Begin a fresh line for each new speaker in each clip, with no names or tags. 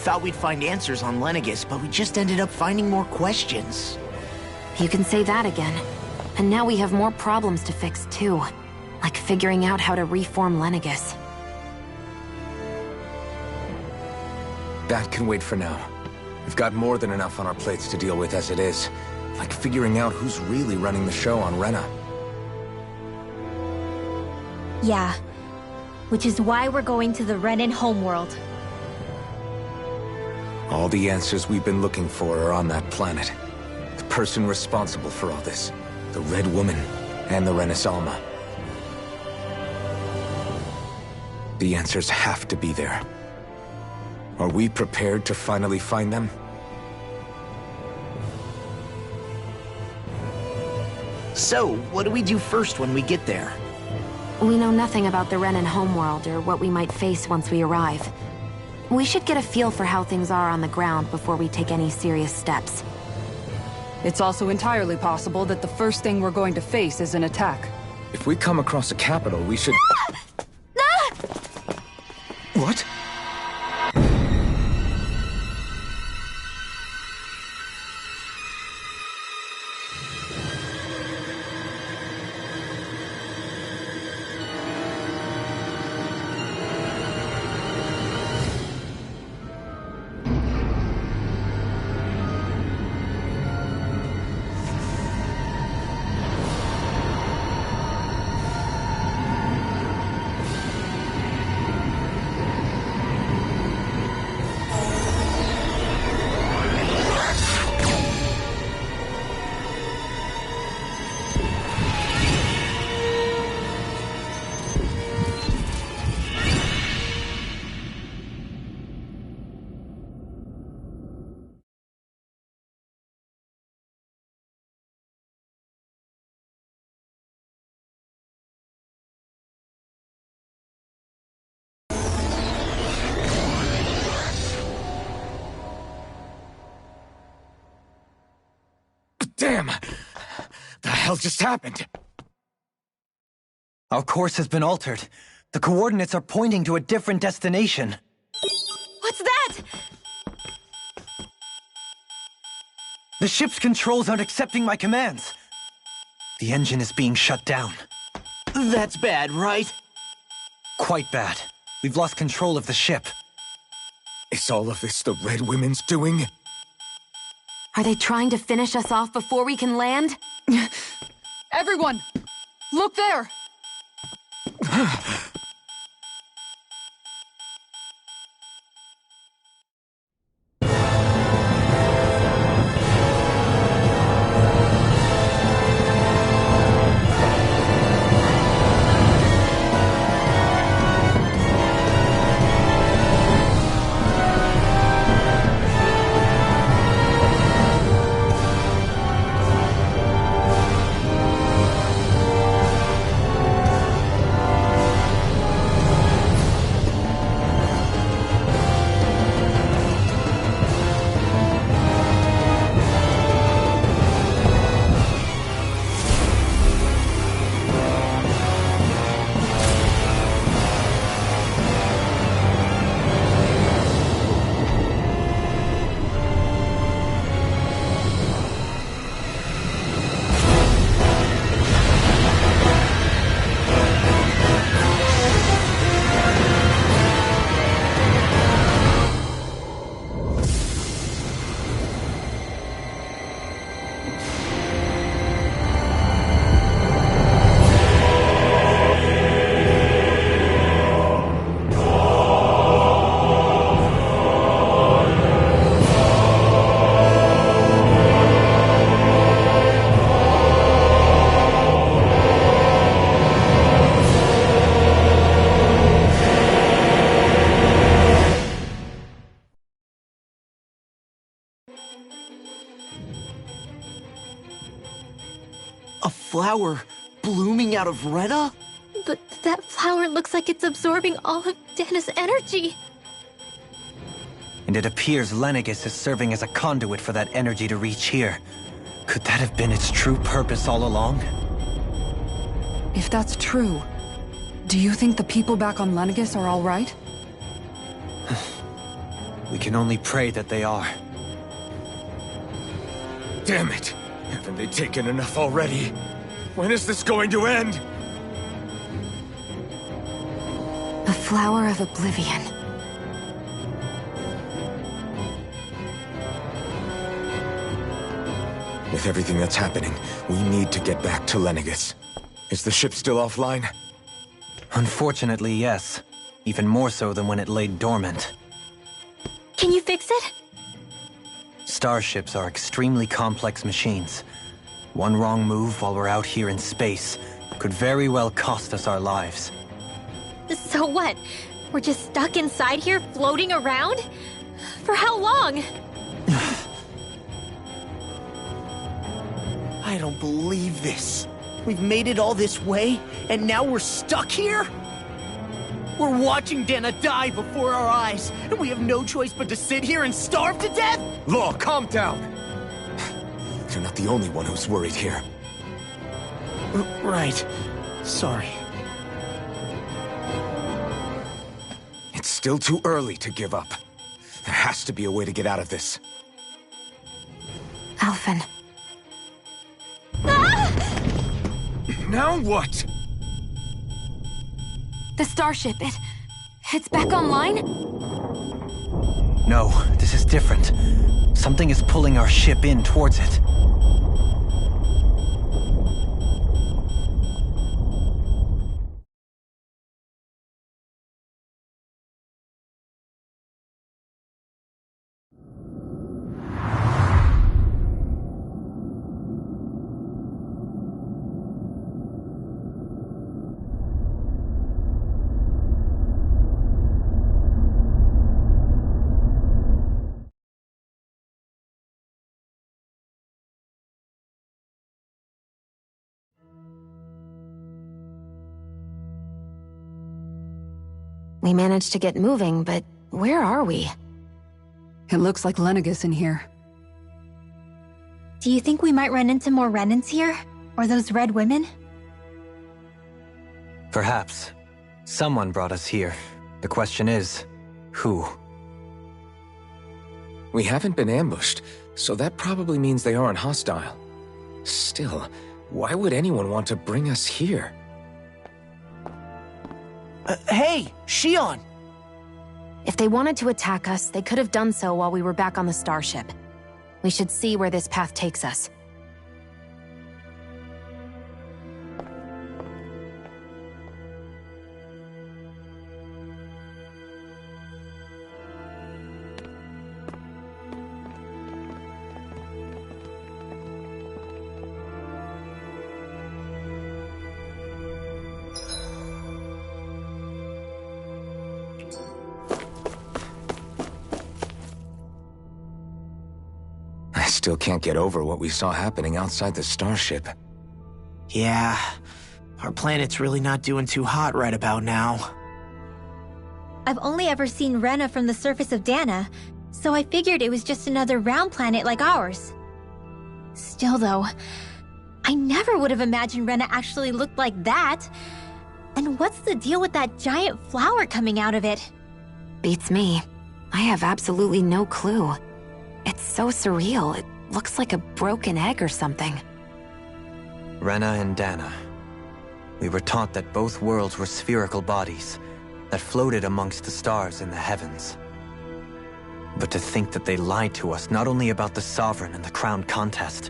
thought we'd find answers on Lenegis, but we just ended up finding more questions.
You can say that again. And now we have more problems to fix, too. Like figuring out how to reform Lenegis.
That can wait for now. We've got more than enough on our plates to deal with as it is. Like figuring out who's really running the show on Rena.
Yeah. Which is why we're going to the Renan homeworld.
All the answers we've been looking for are on that planet. The person responsible for all this. The Red Woman and the Renis Alma. The answers have to be there. Are we prepared to finally find them?
So, what do we do first when we get there?
We know nothing about the Renan homeworld or what we might face once we arrive. We should get a feel for how things are on the ground before we take any serious steps.
It's also entirely possible that the first thing we're going to face is an attack.
If we come across a capital, we should... What? Damn! The hell just happened?
Our course has been altered. The coordinates are pointing to a different destination.
What's that?
The ship's controls aren't accepting my commands. The engine is being shut down.
That's bad, right?
Quite bad. We've lost control of the ship.
Is all of this the Red Women's doing?
Are they trying to finish us off before we can land?
Everyone! Look there!
A flower blooming out of Rena?
But that flower looks like it's absorbing all of Dana's energy.
And it appears Lenegis is serving as a conduit for that energy to reach here. Could that have been its true purpose all along?
If that's true, do you think the people back on Lenegis are all right?
We can only pray that they are.
Damn it! Haven't they taken enough already? When is this going to end?
The Flower of Oblivion.
With everything that's happening, we need to get back to Lenegis. Is the ship still offline?
Unfortunately, yes. Even more so than when it lay dormant.
Can you fix it?
Starships are extremely complex machines. One wrong move while we're out here in space could very well cost us our lives.
So what? We're just stuck inside here, floating around? For how long?
I don't believe this. We've made it all this way, and now we're stuck here? We're watching Dana die before our eyes, and we have no choice but to sit here and starve to death?
Law, calm down! You're not the only one who's worried here.
Right. Sorry.
It's still too early to give up. There has to be a way to get out of this.
Alphen.
Now what?
The starship, it's back online?
No, this is different. Something is pulling our ship in towards it.
We managed to get moving, but where are we?
It looks like Lenegis in here.
Do you think we might run into more Renans here? Or those red women?
Perhaps. Someone brought us here. The question is, who?
We haven't been ambushed, so that probably means they aren't hostile. Still, why would anyone want to bring us here?
Hey, Shion!
If they wanted to attack us, they could have done so while we were back on the starship. We should see where this path takes us.
I still can't get over what we saw happening outside the starship.
Yeah, our planet's really not doing too hot right about now.
I've only ever seen Rena from the surface of Dana, so I figured it was just another round planet like ours. Still though, I never would have imagined Rena actually looked like that. And what's the deal with that giant flower coming out of it?
Beats me. I have absolutely no clue. It's so surreal. It looks like a broken egg or something.
Rena and Dana. We were taught that both worlds were spherical bodies that floated amongst the stars in the heavens. But to think that they lied to us not only about the Sovereign and the Crown contest,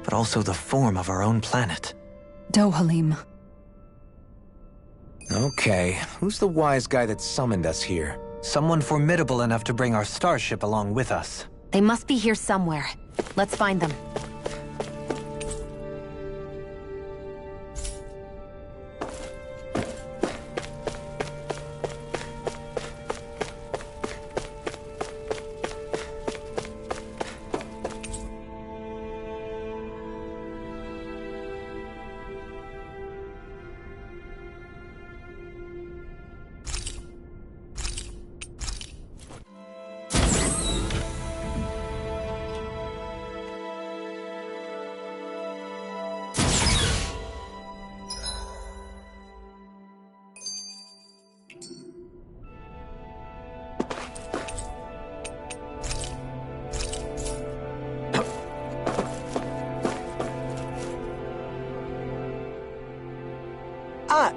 but also the form of our own planet.
Dohalim.
Okay, who's the wise guy that summoned us here?
Someone formidable enough to bring our starship along with us.
They must be here somewhere. Let's find them.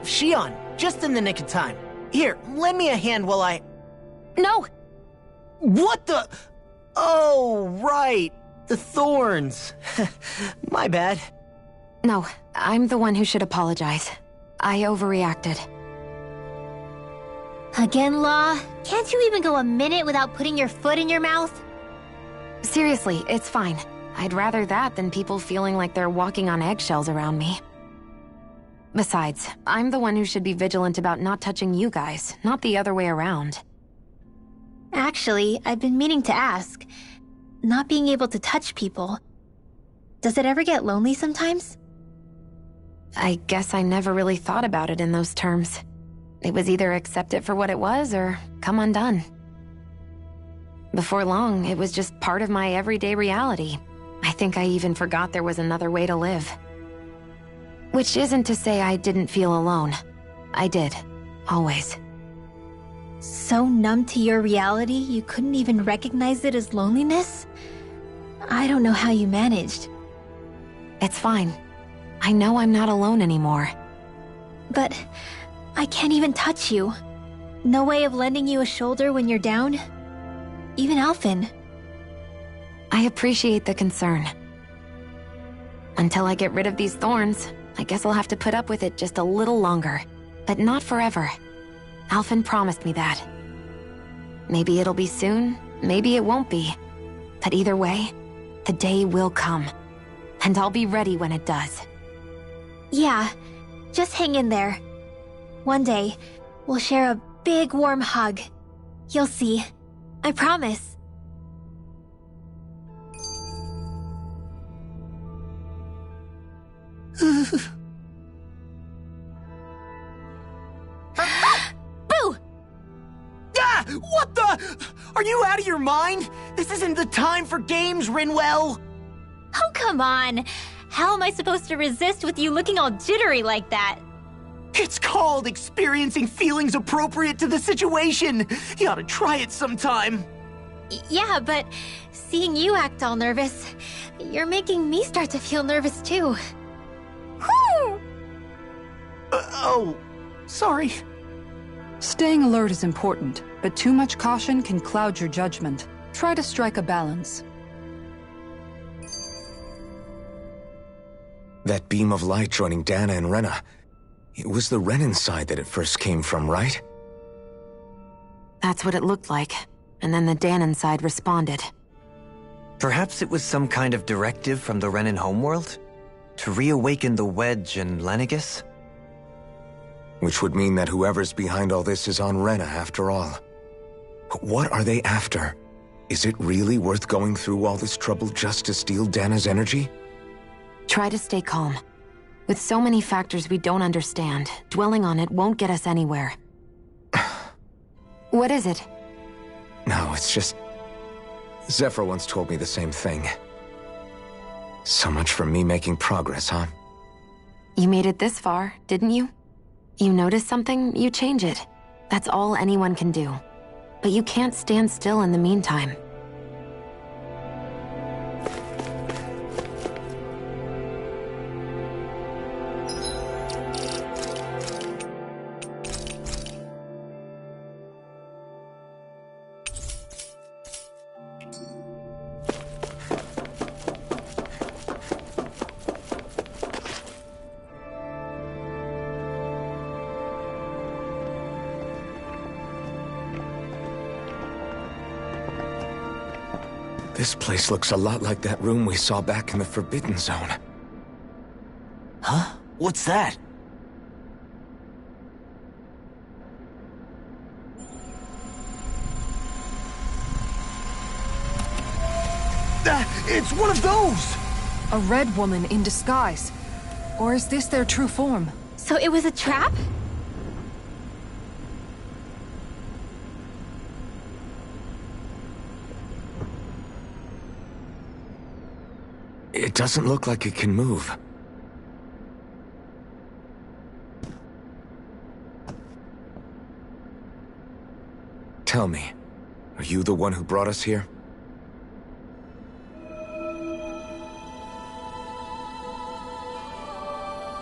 Shion, just in the nick of time. Here, lend me a hand while I...
No!
What the... Oh, right. The thorns. My bad.
No, I'm the one who should apologize. I overreacted.
Again, Law? Can't you even go a minute without putting your foot in your mouth?
Seriously, it's fine. I'd rather that than people feeling like they're walking on eggshells around me. Besides, I'm the one who should be vigilant about not touching you guys, not the other way around.
Actually, I've been meaning to ask. Not being able to touch people, does it ever get lonely sometimes?
I guess I never really thought about it in those terms. It was either accept it for what it was or come undone. Before long, it was just part of my everyday reality. I think I even forgot there was another way to live. Which isn't to say I didn't feel alone. I did. Always.
So numb to your reality, you couldn't even recognize it as loneliness? I don't know how you managed.
It's fine. I know I'm not alone anymore.
But I can't even touch you. No way of lending you a shoulder when you're down? Even Alphen.
I appreciate the concern. Until I get rid of these thorns, I guess I'll have to put up with it just a little longer. But not forever. Alphen promised me that. Maybe it'll be soon, maybe it won't be. But either way, the day will come. And I'll be ready when it does.
Yeah, just hang in there. One day, we'll share a big warm hug. You'll see. I promise.
Boo! Ah! What the? Are you out of your mind? This isn't the time for games, Rinwell!
Oh, come on. How am I supposed to resist with you looking all jittery like that?
It's called experiencing feelings appropriate to the situation. You ought to try it sometime.
Yeah, but seeing you act all nervous, you're making me start to feel nervous too. Whew!
Oh, sorry.
Staying alert is important, but too much caution can cloud your judgment. Try to strike a balance.
That beam of light joining Dana and Rena. It was the Renan side that it first came from, right?
That's what it looked like. And then the Danon side responded.
Perhaps it was some kind of directive from the Renan homeworld? To reawaken the Wedge and Lenegis?
Which would mean that whoever's behind all this is on Rena after all. But what are they after? Is it really worth going through all this trouble just to steal Dana's energy?
Try to stay calm. With so many factors we don't understand, dwelling on it won't get us anywhere. What is it?
No, it's just... Zephyr once told me the same thing. So much for me making progress, huh?
You made it this far, didn't you? You notice something, you change it. That's all anyone can do. But you can't stand still in the meantime.
This place looks a lot like that room we saw back in the Forbidden Zone.
Huh? What's that? It's one of those!
A red woman in disguise. Or is this their true form?
So it was a trap?
It doesn't look like it can move. Tell me, are you the one who brought us here?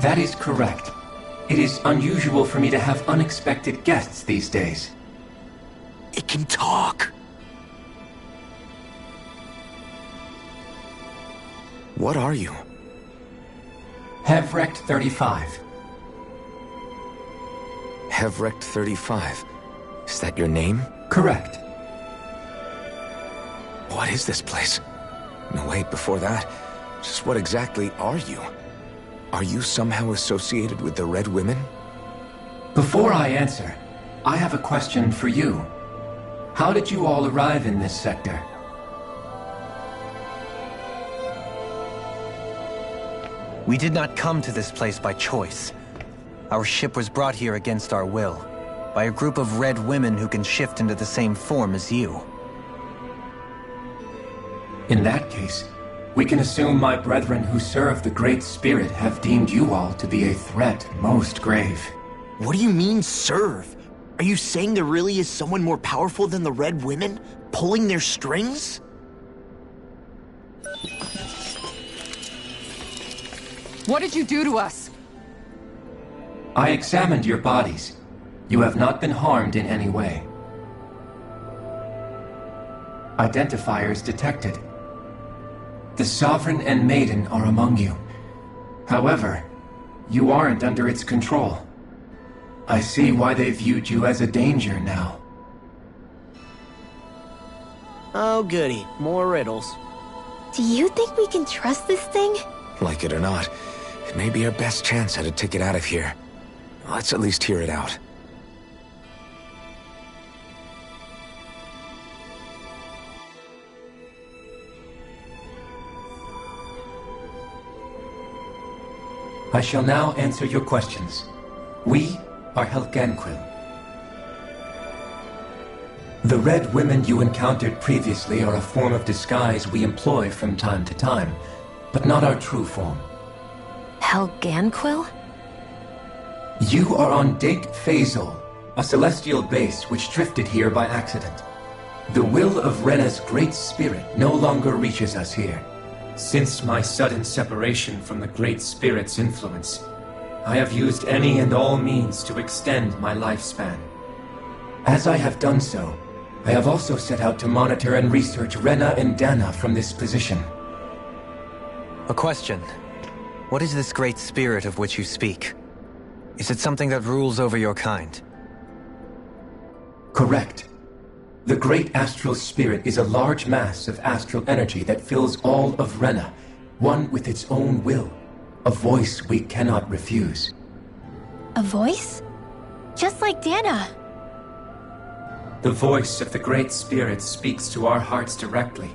That is correct. It is unusual for me to have unexpected guests these days.
It can talk.
What are you?
Hevrect 35.
Hevrect 35. Is that your name?
Correct.
What is this place? No, wait, before that, just what exactly are you? Are you somehow associated with the Red Women?
Before I answer, I have a question for you. How did you all arrive in this sector?
We did not come to this place by choice. Our ship was brought here against our will, by a group of Red Women who can shift into the same form as you.
In that case, we can assume my brethren who serve the Great Spirit have deemed you all to be a threat most grave.
What do you mean, serve? Are you saying there really is someone more powerful than the Red Women, pulling their strings?
What did you do to us?
I examined your bodies. You have not been harmed in any way. Identifiers detected. The Sovereign and Maiden are among you. However, you aren't under its control. I see why they viewed you as a danger now.
Oh goody, more riddles.
Do you think we can trust this thing?
Like it or not, it may be our best chance at a ticket out of here. Let's at least hear it out.
I shall now answer your questions. We are Helganquil. The Red Women you encountered previously are a form of disguise we employ from time to time, but not our true form.
Helganquil?
You are on Dake Phasol, a celestial base which drifted here by accident. The will of Rena's Great Spirit no longer reaches us here. Since my sudden separation from the Great Spirit's influence, I have used any and all means to extend my lifespan. As I have done so, I have also set out to monitor and research Rena and Dana from this position.
A question. What is this Great Spirit of which you speak? Is it something that rules over your kind?
Correct. The Great Astral Spirit is a large mass of astral energy that fills all of Rena, one with its own will, a voice we cannot refuse.
A voice? Just like Dana.
The voice of the Great Spirit speaks to our hearts directly,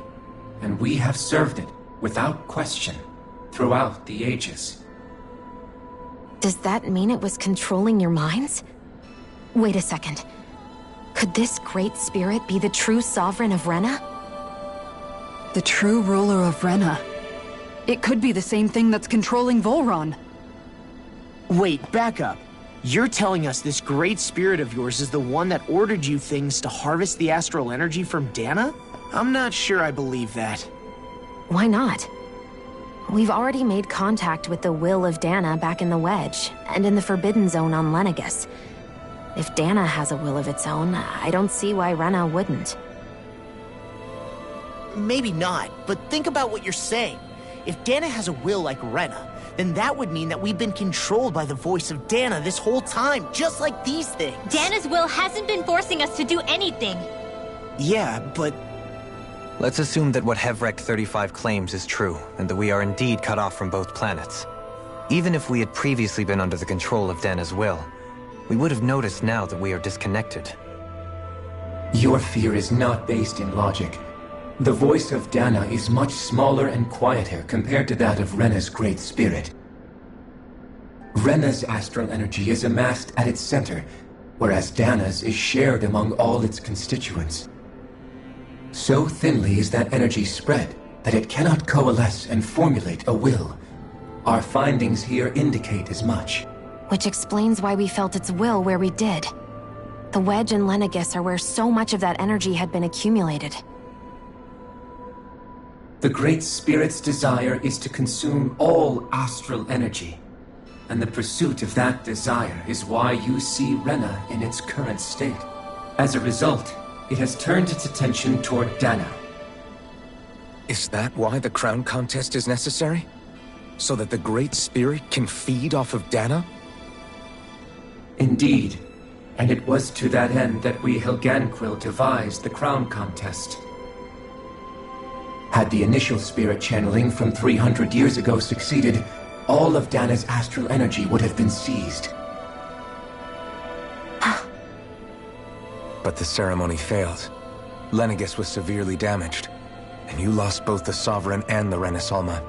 and we have served it, without question, throughout the ages.
Does that mean it was controlling your minds? Wait a second. Could this Great Spirit be the true Sovereign of Rena?
The true ruler of Rena. It could be the same thing that's controlling Volron.
Wait, back up. You're telling us this Great Spirit of yours is the one that ordered you things to harvest the astral energy from Dana? I'm not sure I believe that.
Why not? We've already made contact with the will of Dana back in the Wedge, and in the Forbidden Zone on Lenegus. If Dana has a will of its own, I don't see why Rena wouldn't.
Maybe not, but think about what you're saying. If Dana has a will like Rena, then that would mean that we've been controlled by the voice of Dana this whole time, just like these things.
Dana's will hasn't been forcing us to do anything.
Yeah, but...
Let's assume that what Hevrect 35 claims is true, and that we are indeed cut off from both planets. Even if we had previously been under the control of Dana's will, we would have noticed now that we are disconnected.
Your fear is not based in logic. The voice of Dana is much smaller and quieter compared to that of Rena's Great Spirit. Rena's astral energy is amassed at its center, whereas Dana's is shared among all its constituents. So thinly is that energy spread that it cannot coalesce and formulate a will. Our findings here indicate as much.
Which explains why we felt its will where we did. The Wedge and Lenegus are where so much of that energy had been accumulated.
The Great Spirit's desire is to consume all astral energy. and the pursuit of that desire is why you see Rena in its current state. As a result, it has turned its attention toward Dana.
Is that why the crown contest is necessary? So that the Great Spirit can feed off of Dana?
Indeed. And it was to that end that we Helganquil devised the crown contest. Had the initial spirit channeling from 300 years ago succeeded, all of Dana's astral energy would have been seized.
But the ceremony failed. Lenegis was severely damaged, and you lost both the Sovereign and the Renasalma.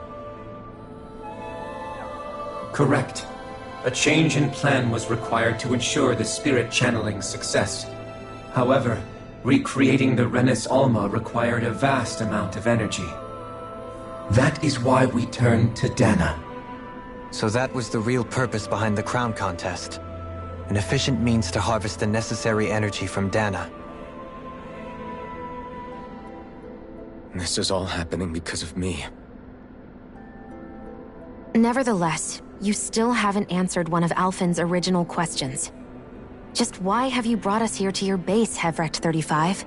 Correct. A change in plan was required to ensure the spirit channeling success. However, recreating the Renis Alma required a vast amount of energy. That is why we turned to Dana.
So that was the real purpose behind the crown contest. An efficient means to harvest the necessary energy from Dana.
This is all happening because of me.
Nevertheless, you still haven't answered one of Alphen's original questions. Just why have you brought us here to your base, Hevrecht 35?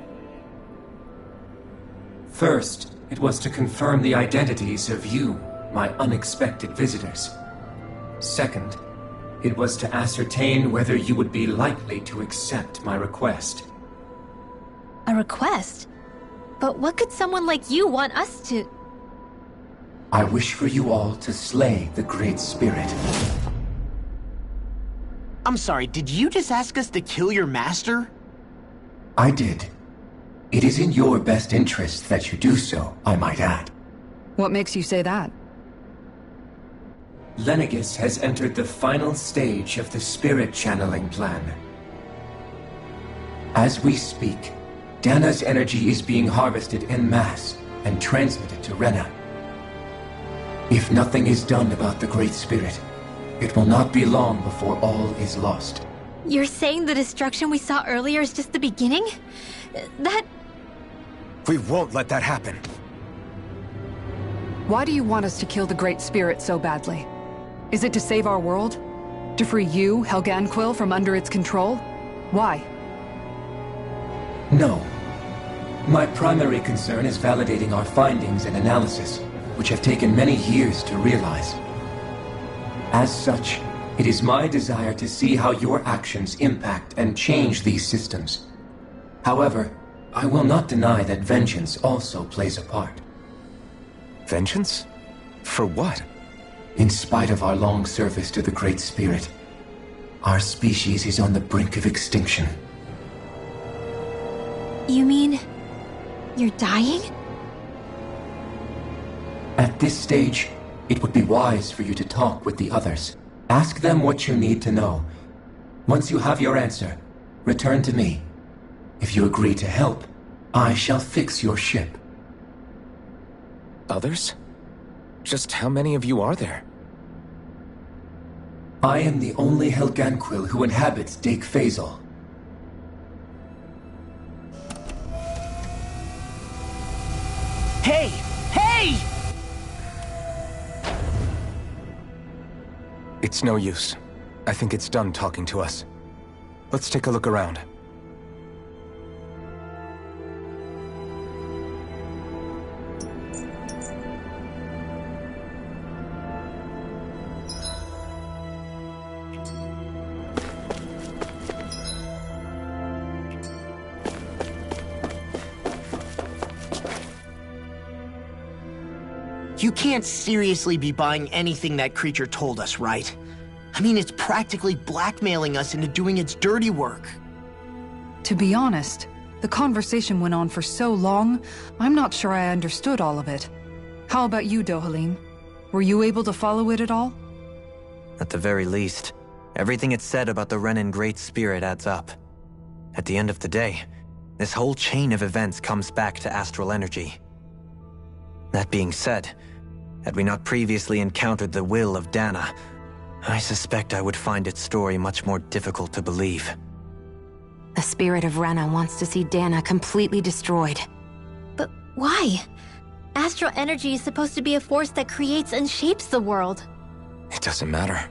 First, it was to confirm the identities of you, my unexpected visitors. Second, it was to ascertain whether you would be likely to accept my request.
A request? But what could someone like you want us to...
I wish for you all to slay the Great Spirit.
I'm sorry, did you just ask us to kill your master?
I did. It is in your best interest that you do so, I might add.
What makes you say that?
Lenegis has entered the final stage of the spirit channeling plan. As we speak, Dana's energy is being harvested en masse and transmitted to Rena. If nothing is done about the Great Spirit, it will not be long before all is lost.
You're saying the destruction we saw earlier is just the beginning? That...
We won't let that happen.
Why do you want us to kill the Great Spirit so badly? Is it to save our world? To free you, Helganquil, from under its control? Why?
No. My primary concern is validating our findings and analysis, which have taken many years to realize. As such, it is my desire to see how your actions impact and change these systems. However, I will not deny that vengeance also plays a part.
Vengeance? For what?
In spite of our long service to the Great Spirit, our species is on the brink of extinction.
You mean... you're dying?
At this stage, it would be wise for you to talk with the others. Ask them what you need to know. Once you have your answer, return to me. If you agree to help, I shall fix your ship.
Others? Just how many of you are there?
I am the only Helganquil who inhabits Dake Faisal.
Hey! Hey!
It's no use. I think it's done talking to us. Let's take a look around.
You can't seriously be buying anything that creature told us, right? I mean, it's practically blackmailing us into doing its dirty work.
To be honest, the conversation went on for so long, I'm not sure I understood all of it. How about you, Dohalim? Were you able to follow it at all?
At the very least, everything it said about the Renan Great Spirit adds up. At the end of the day, this whole chain of events comes back to astral energy. That being said, had we not previously encountered the will of Dana, I suspect I would find its story much more difficult to believe.
The spirit of Rena wants to see Dana completely destroyed.
But why? Astral energy is supposed to be a force that creates and shapes the world.
It doesn't matter.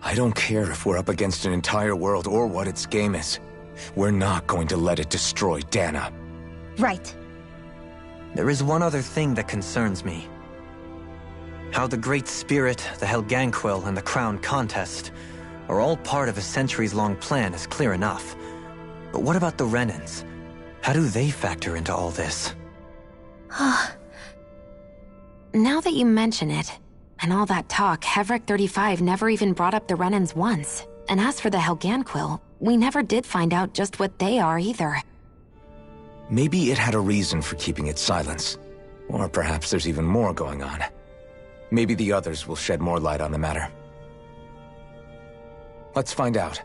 I don't care if we're up against an entire world or what its game is. We're not going to let it destroy Dana.
Right.
There is one other thing that concerns me. How the Great Spirit, the Helganquil, and the Crown Contest are all part of a centuries-long plan is clear enough. But what about the Renans? How do they factor into all this?
Now that you mention it, and all that talk, Hevric 35 never even brought up the Renans once. And as for the Helganquil, we never did find out just what they are either.
Maybe it had a reason for keeping its silence. Or perhaps there's even more going on. Maybe the others will shed more light on the matter. Let's find out.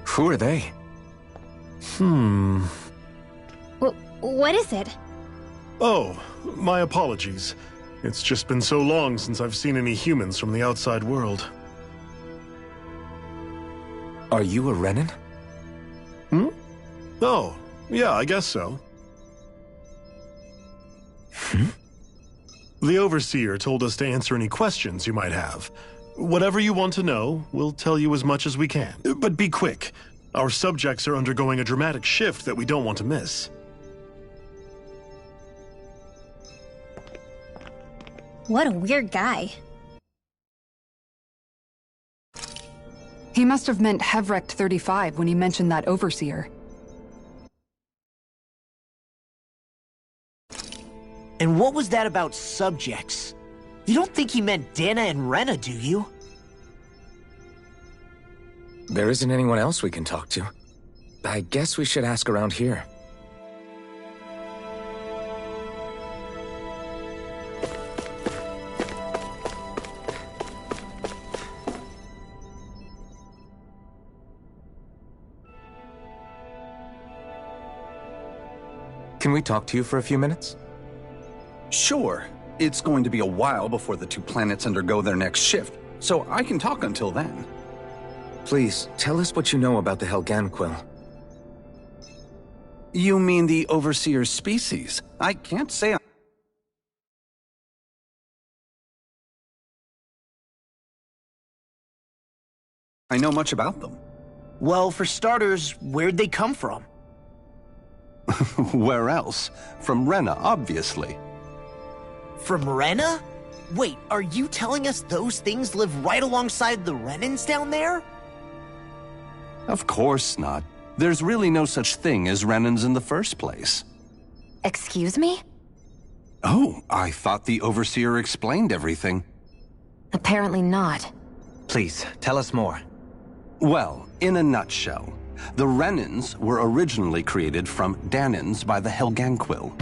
Who are they?
What is it?
Oh, my apologies. It's just been so long since I've seen any humans from the outside world.
Are you a Renan?
Oh, yeah, I guess so. The Overseer told us to answer any questions you might have. Whatever you want to know, we'll tell you as much as we can. But be quick. Our subjects are undergoing a dramatic shift that we don't want to miss.
What a weird guy.
He must have meant Hevric 35 when he mentioned that Overseer.
And what was that about subjects? You don't think he meant Dana and Rena, do you?
There isn't anyone else we can talk to. I guess we should ask around here. Can we talk to you for a few minutes?
Sure. It's going to be a while before the two planets undergo their next shift, so I can talk until then.
Please, tell us what you know about the Helganquil.
You mean the Overseer's species? I can't say I know much about them.
Well, for starters, where'd they come from?
Where else? From Rena, obviously.
From Rena? Wait, are you telling us those things live right alongside the Renans down there?
Of course not. There's really no such thing as Renans in the first place.
Excuse me?
Oh, I thought the Overseer explained everything.
Apparently not.
Please, tell us more.
Well, in a nutshell, the Renans were originally created from Danans by the Helganquil.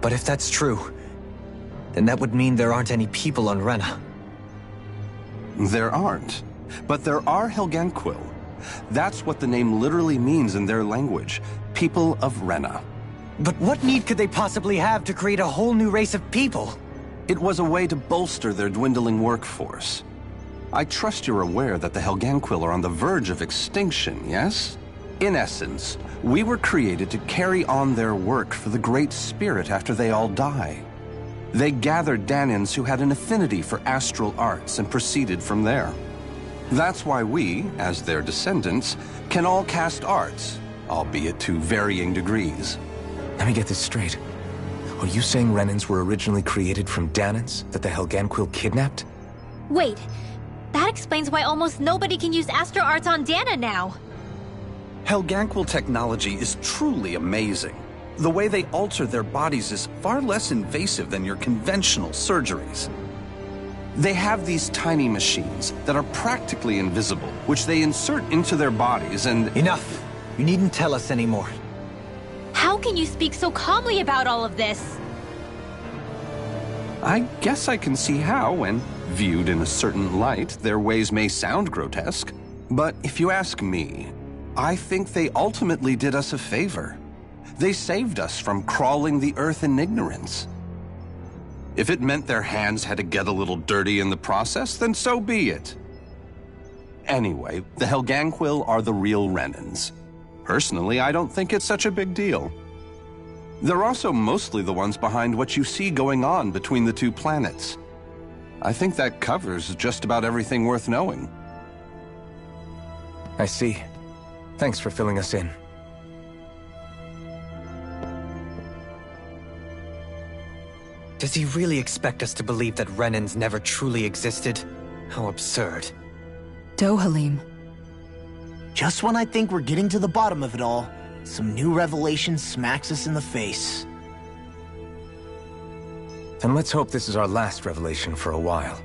But if that's true, then that would mean there aren't any people on Rena.
There aren't. But there are Helganquil. That's what the name literally means in their language. People of Rena.
But what need could they possibly have to create a whole new race of people?
It was a way to bolster their dwindling workforce. I trust you're aware that the Helganquil are on the verge of extinction, yes? In essence, we were created to carry on their work for the Great Spirit after they all die. They gathered Danans who had an affinity for astral arts and proceeded from there. That's why we, as their descendants, can all cast arts, albeit to varying degrees.
Let me get this straight. Are you saying Renans were originally created from Danans that the Helganquil kidnapped?
Wait, that explains why almost nobody can use astral arts on Dana now.
Helganquil technology is truly amazing. The way they alter their bodies is far less invasive than your conventional surgeries. They have these tiny machines that are practically invisible, which they insert into their bodies and—
Enough! You needn't tell us anymore.
How can you speak so calmly about all of this?
I guess I can see how, when viewed in a certain light, their ways may sound grotesque. But if you ask me, I think they ultimately did us a favor. They saved us from crawling the earth in ignorance. If it meant their hands had to get a little dirty in the process, then so be it. Anyway, the Helganquil are the real Renans. Personally, I don't think it's such a big deal. They're also mostly the ones behind what you see going on between the two planets. I think that covers just about everything worth knowing.
I see. Thanks for filling us in.
Does he really expect us to believe that Renans never truly existed? How absurd.
Dohalim.
Just when I think we're getting to the bottom of it all, some new revelation smacks us in the face.
Then let's hope this is our last revelation for a while.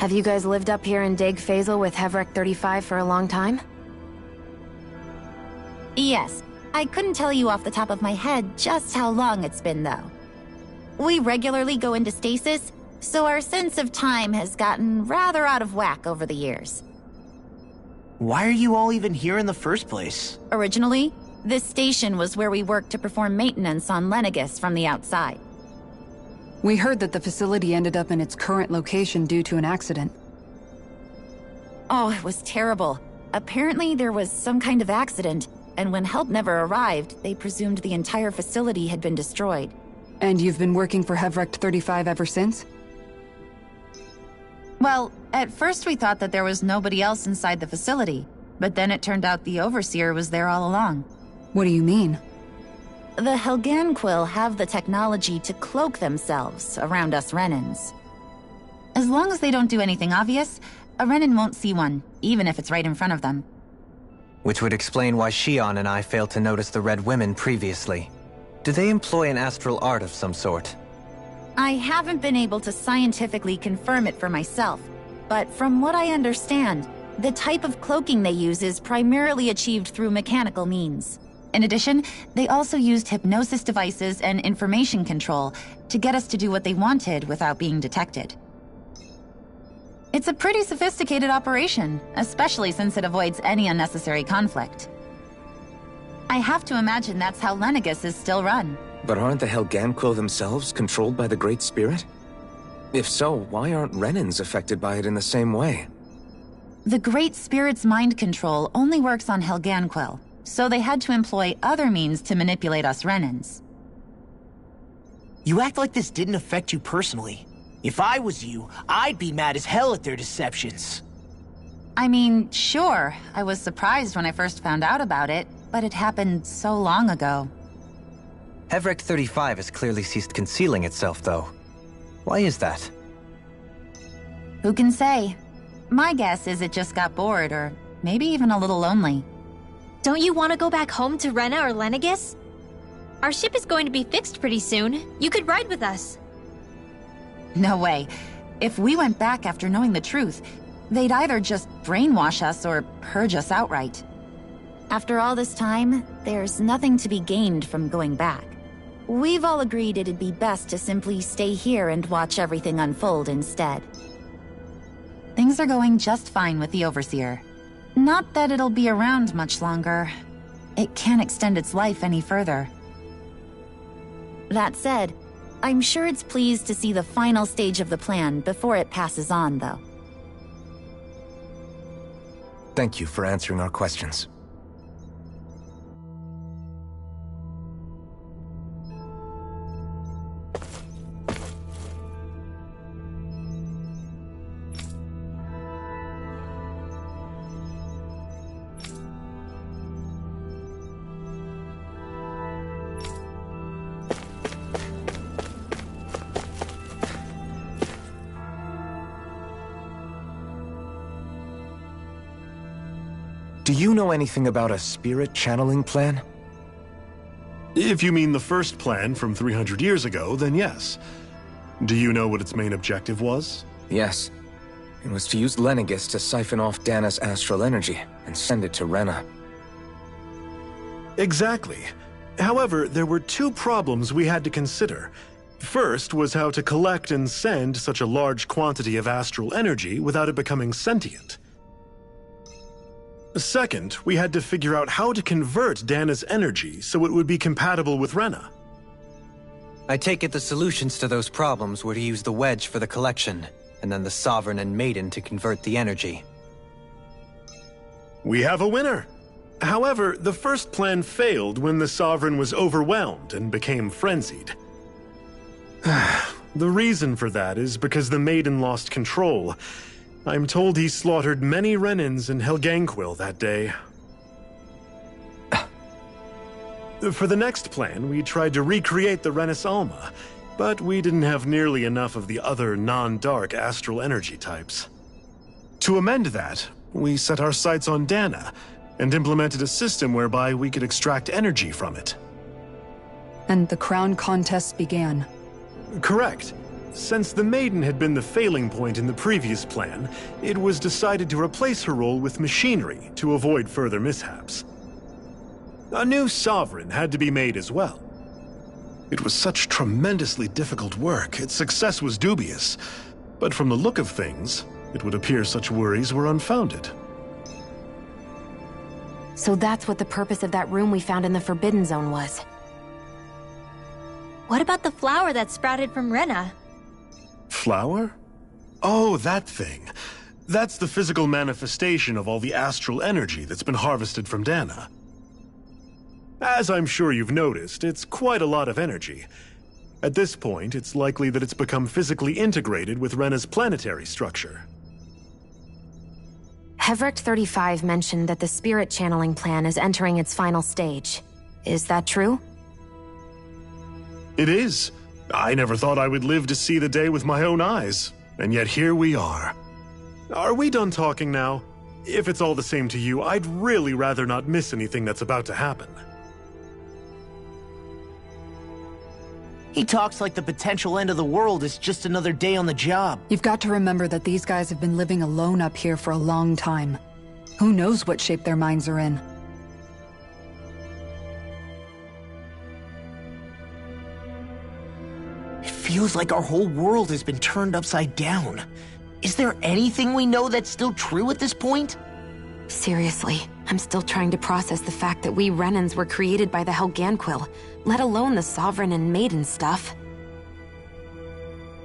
Have you guys lived up here in Dig Faisal with Hevrek 35 for a long time?
Yes. I couldn't tell you off the top of my head just how long it's been, though. We regularly go into stasis, so our sense of time has gotten rather out of whack over the years.
Why are you all even here in the first place?
Originally, this station was where we worked to perform maintenance on Lenegis from the outside.
We heard that the facility ended up in its current location due to an accident.
Oh, it was terrible. Apparently there was some kind of accident, and when help never arrived, they presumed the entire facility had been destroyed.
And you've been working for Hevrek 35 ever since?
Well, at first we thought that there was nobody else inside the facility, but then it turned out the Overseer was there all along.
What do you mean?
The Helganquil have the technology to cloak themselves around us Renans. As long as they don't do anything obvious, a Renan won't see one, even if it's right in front of them.
Which would explain why Shion and I failed to notice the Red Women previously. Do they employ an astral art of some sort?
I haven't been able to scientifically confirm it for myself, but from what I understand, the type of cloaking they use is primarily achieved through mechanical means. In addition, they also used hypnosis devices and information control to get us to do what they wanted without being detected. It's a pretty sophisticated operation, especially since it avoids any unnecessary conflict. I have to imagine that's how Lenegus is still run.
But aren't the Helganquil themselves controlled by the Great Spirit? If so, why aren't Renans affected by it in the same way?
The Great Spirit's mind control only works on Helganquil, so they had to employ other means to manipulate us Renans.
You act like this didn't affect you personally. If I was you, I'd be mad as hell at their deceptions.
I mean, sure, I was surprised when I first found out about it, but it happened so long ago.
Hevrek 35 has clearly ceased concealing itself, though. Why is that?
Who can say? My guess is it just got bored, or maybe even a little lonely.
Don't you want to go back home to Rena or Lenegus? Our ship is going to be fixed pretty soon. You could ride with us.
No way. If we went back after knowing the truth, they'd either just brainwash us or purge us outright. After all this time, there's nothing to be gained from going back. We've all agreed it'd be best to simply stay here and watch everything unfold instead. Things are going just fine with the Overseer. Not that it'll be around much longer. It can't extend its life any further. That said, I'm sure it's pleased to see the final stage of the plan before it passes on, though.
Thank you for answering our questions. Do you know anything about a spirit channeling plan?
If you mean the first plan from 300 years ago, then yes. Do you know what its main objective was?
Yes. It was to use Lenegus to siphon off Dana's astral energy and send it to Rena.
Exactly. However, there were two problems we had to consider. First was how to collect and send such a large quantity of astral energy without it becoming sentient. Second, we had to figure out how to convert Dana's energy so it would be compatible with Rena.
I take it the solutions to those problems were to use the wedge for the collection, and then the Sovereign and Maiden to convert the energy.
We have a winner! However, the first plan failed when the Sovereign was overwhelmed and became frenzied. The reason for that is because the Maiden lost control. I'm told he slaughtered many Renans in Helganquil that day. For the next plan, we tried to recreate the Renis Alma, but we didn't have nearly enough of the other non-dark astral energy types. To amend that, we set our sights on Dana, and implemented a system whereby we could extract energy from it.
And the crown contest began.
Correct. Since the Maiden had been the failing point in the previous plan, it was decided to replace her role with machinery to avoid further mishaps. A new Sovereign had to be made as well. It was such tremendously difficult work, its success was dubious. But from the look of things, it would appear such worries were unfounded.
So that's what the purpose of that room we found in the Forbidden Zone was.
What about the flower that sprouted from Rena?
Flower? Oh, that thing. That's the physical manifestation of all the astral energy that's been harvested from Dana. As I'm sure you've noticed, it's quite a lot of energy. At this point, it's likely that it's become physically integrated with Rena's planetary structure.
Hevrect 35 mentioned that the spirit channeling plan is entering its final stage. Is that true?
It is. I never thought I would live to see the day with my own eyes, and yet here we are. Are we done talking now? If it's all the same to you, I'd really rather not miss anything that's about to happen.
He talks like the potential end of the world is just another day on the job.
You've got to remember that these guys have been living alone up here for a long time. Who knows what shape their minds are in?
It feels like our whole world has been turned upside down. Is there anything we know that's still true at this point?
Seriously, I'm still trying to process the fact that we Renans were created by the Helganquil, let alone the Sovereign and Maiden stuff.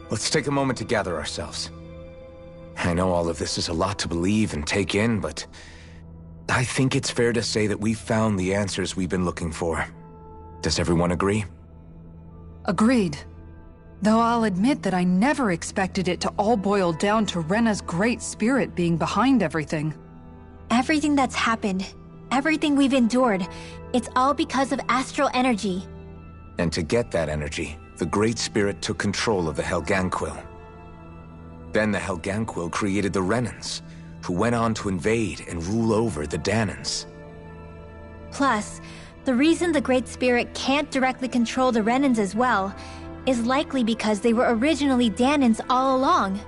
Let's take a moment to gather ourselves. I know all of this is a lot to believe and take in, but I think it's fair to say that we've found the answers we've been looking for. Does everyone agree?
Agreed. Though I'll admit that I never expected it to all boil down to Rena's great spirit being behind everything.
Everything that's happened, everything we've endured, it's all because of astral energy.
And to get that energy, the Great Spirit took control of the Helganquil. Then the Helganquil created the Renans, who went on to invade and rule over the Danans.
Plus, the reason the Great Spirit can't directly control the Renans as well is likely because they were originally Danans all along.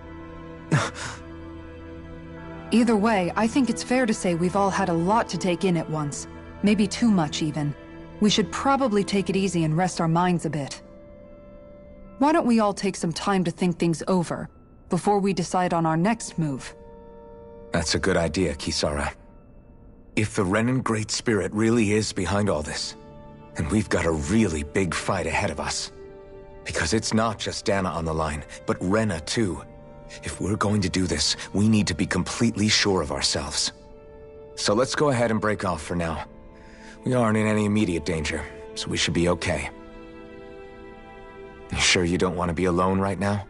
Either way, I think it's fair to say we've all had a lot to take in at once. Maybe too much, even. We should probably take it easy and rest our minds a bit. Why don't we all take some time to think things over, before we decide on our next move?
That's a good idea, Kisara. If the Renan Great Spirit really is behind all this, then we've got a really big fight ahead of us. Because it's not just Dana on the line, but Rena too. If we're going to do this, we need to be completely sure of ourselves. So let's go ahead and break off for now. We aren't in any immediate danger, so we should be okay. You sure you don't want to be alone right now?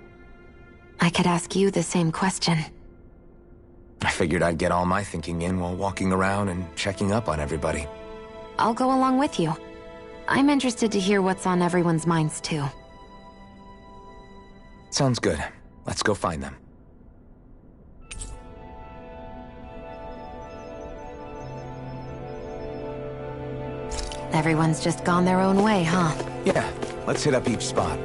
I could ask you the same question.
I figured I'd get all my thinking in while walking around and checking up on everybody.
I'll go along with you. I'm interested to hear what's on everyone's minds too.
Sounds good. Let's go find them.
Everyone's just gone their own way, huh?
Yeah, let's hit up each spot.